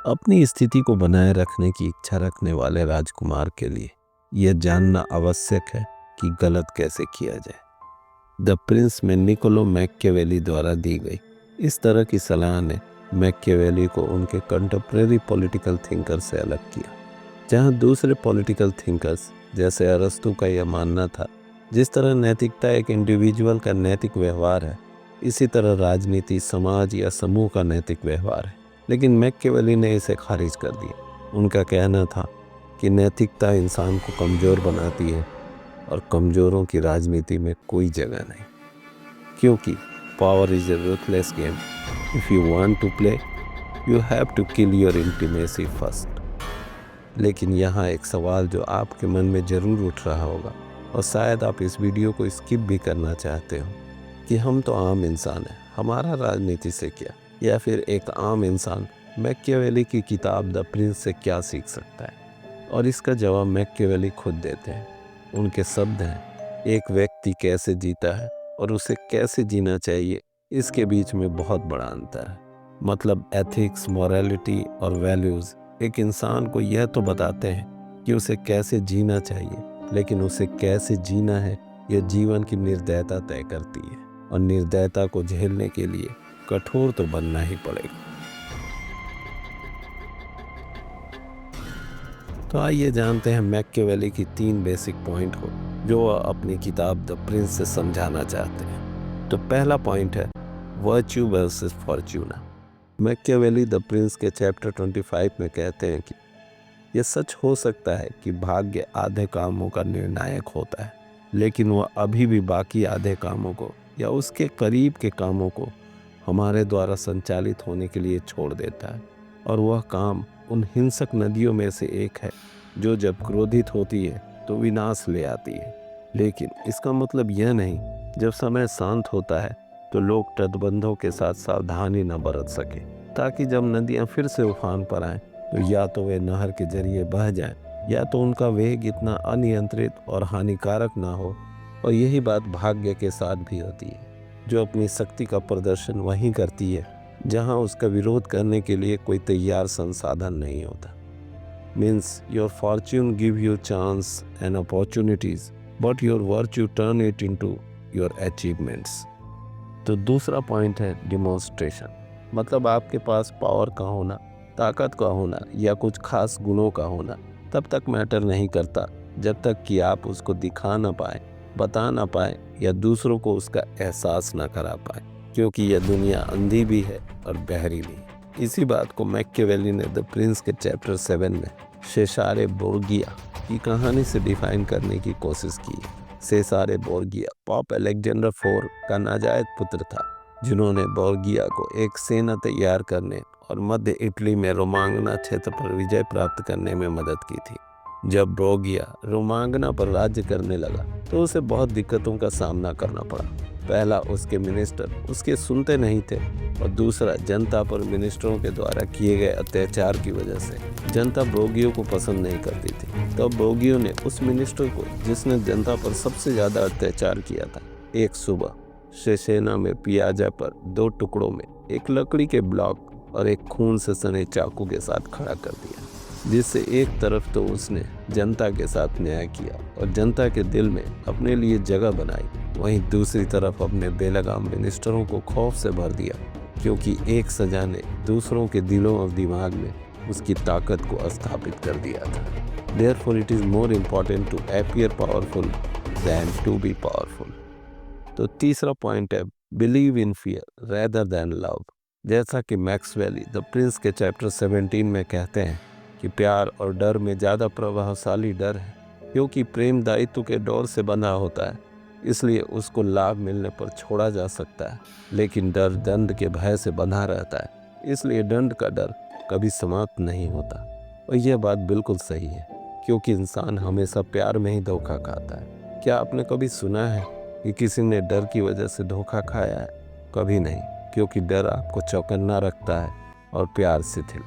अपनी स्थिति को बनाए रखने की इच्छा रखने वाले राजकुमार के लिए यह जानना आवश्यक है कि गलत कैसे किया जाए। द प्रिंस में निकोलो मैकियावेली द्वारा दी गई इस तरह की सलाह ने मैकियावेली को उनके कंटेम्प्रेरी पॉलिटिकल थिंकर से अलग किया। जहां दूसरे पॉलिटिकल थिंकर्स जैसे अरस्तू का यह मानना था जिस तरह नैतिकता एक इंडिविजुअल का नैतिक व्यवहार है, इसी तरह राजनीति समाज या समूह का नैतिक व्यवहार है, लेकिन मैकियावेली ने इसे खारिज कर दिया। उनका कहना था कि नैतिकता इंसान को कमज़ोर बनाती है और कमज़ोरों की राजनीति में कोई जगह नहीं, क्योंकि power is a ruthless game. If you want to play you have to kill your intimacy first. लेकिन यहाँ एक सवाल जो आपके मन में ज़रूर उठ रहा होगा और शायद आप इस वीडियो को स्किप भी करना चाहते हो कि हम तो आम इंसान हैं, हमारा राजनीति से क्या, या फिर एक आम इंसान मैकियावेली की किताब द प्रिंस से क्या सीख सकता है। और इसका जवाब मैकियावेली खुद देते हैं। उनके शब्द हैं, एक व्यक्ति कैसे जीता है और उसे कैसे जीना चाहिए, इसके बीच में बहुत बड़ा अंतर है। मतलब एथिक्स, मॉरलिटी और वैल्यूज़ एक इंसान को यह तो बताते हैं कि उसे कैसे जीना चाहिए, लेकिन उसे कैसे जीना है यह जीवन की निर्दयता तय करती है, और निर्दयता को झेलने के लिए कठोर तो बनना ही पड़ेगा। तो आइए जानते हैं मैकियावेली की 3 बेसिक पॉइंट को जो वह अपनी किताब द प्रिंस से समझाना चाहते हैं। तो पहला पॉइंट है virtue versus Fortuna. Machiavelli the Prince के चैप्टर 25 में कहते हैं कि यह सच हो सकता है कि भाग्य आधे कामों का निर्णायक होता है, लेकिन वह अभी भी बाकी आधे कामों को या उसके करीब के कामों को हमारे द्वारा संचालित होने के लिए छोड़ देता है। और वह काम उन हिंसक नदियों में से एक है जो जब क्रोधित होती है तो विनाश ले आती है। लेकिन इसका मतलब यह नहीं जब समय शांत होता है तो लोग तटबंधों के साथ सावधानी न बरत सके, ताकि जब नदियाँ फिर से उफान पर आएँ तो या तो वे नहर के जरिए बह जाएं, या तो उनका वेग इतना अनियंत्रित और हानिकारक ना हो। और यही बात भाग्य के साथ भी होती है, जो अपनी शक्ति का प्रदर्शन वहीं करती है जहां उसका विरोध करने के लिए कोई तैयार संसाधन नहीं होता। Means your Fortune give you chance and opportunities, but your virtue turn it into your achievements. तो दूसरा पॉइंट है डिमॉन्स्ट्रेशन। मतलब आपके पास पावर का होना, ताकत का होना या कुछ खास गुणों का होना तब तक मैटर नहीं करता जब तक कि आप उसको दिखा ना पाए, बता ना पाए या दूसरों को उसका एहसास ना करा पाए, क्योंकि यह दुनिया अंधी भी है और बहरी भी। इसी बात को मैकियावेली ने द प्रिंस के चैप्टर 7 में सेसारे बोर्गिया की कहानी से डिफाइन करने की कोशिश की। सेसारे बोर्गिया पॉप अलेक्जेंडर IV का नाजायज पुत्र था, जिन्होंने बोर्गिया को एक सेना तैयार करने और मध्य इटली में रोमांगना क्षेत्र पर विजय प्राप्त करने में मदद की थी। जब बोर्गिया रोमांगना पर राज्य करने लगा तो उसे बहुत दिक्कतों का सामना करना पड़ा। पहला, उसके मिनिस्टर उसके सुनते नहीं थे, और दूसरा, जनता पर मिनिस्टरों के द्वारा किए गए अत्याचार की वजह से जनता बोर्गियो को पसंद नहीं करती थी। तब तो बोर्गियो ने उस मिनिस्टर को जिसने जनता पर सबसे ज़्यादा अत्याचार किया था, एक सुबह सेसेना में पियाजा पर 2 टुकड़ों में एक लकड़ी के ब्लॉक और एक खून से सने चाकू के साथ खड़ा कर दिया, जिससे एक तरफ तो उसने जनता के साथ न्याय किया और जनता के दिल में अपने लिए जगह बनाई, वहीं दूसरी तरफ अपने बेलगाम मिनिस्टरों को खौफ से भर दिया, क्योंकि एक सजा ने दूसरों के दिलों और दिमाग में उसकी ताकत को स्थापित कर दिया था। Therefore it is more important to appear powerful than to be powerful। तो तीसरा पॉइंट है believe in fear rather than love. जैसा कि मैक्सवेली द प्रिंस के चैप्टर 17 में कहते हैं कि प्यार और डर में ज़्यादा प्रभावशाली डर है, क्योंकि प्रेम दायित्व के डोर से बंधा होता है, इसलिए उसको लाभ मिलने पर छोड़ा जा सकता है, लेकिन डर दंड के भय से बंधा रहता है, इसलिए दंड का डर कभी समाप्त नहीं होता। और यह बात बिल्कुल सही है, क्योंकि इंसान हमेशा प्यार में ही धोखा खाता है। क्या आपने कभी सुना है कि किसी ने डर की वजह से धोखा खाया है? कभी नहीं, क्योंकि डर आपको चौकन्ना रखता है और प्यार शिथिल।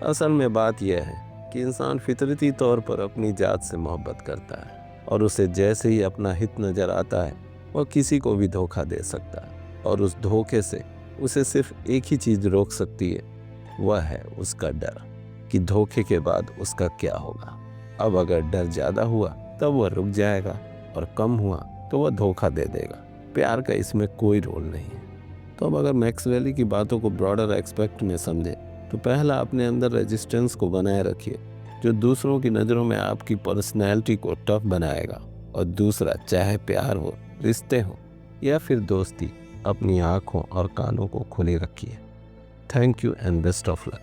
असल में बात यह है कि इंसान फितरती तौर पर अपनी जात से मोहब्बत करता है, और उसे जैसे ही अपना हित नज़र आता है वह किसी को भी धोखा दे सकता है, और उस धोखे से उसे सिर्फ एक ही चीज़ रोक सकती है, वह है उसका डर। कि धोखे के बाद उसका क्या होगा। अब अगर डर ज़्यादा हुआ तब वह रुक जाएगा और कम हुआ तो वह धोखा दे देगा। प्यार का इसमें कोई रोल नहीं है। तो अब अगर मैक्सवेल की बातों को ब्रॉडर एस्पेक्ट में समझें तो पहला, अपने अंदर रेजिस्टेंस को बनाए रखिए जो दूसरों की नज़रों में आपकी पर्सनैलिटी को टफ बनाएगा। और दूसरा, चाहे प्यार हो, रिश्ते हो या फिर दोस्ती, अपनी आँखों और कानों को खुले रखिए। Thank you and best of luck.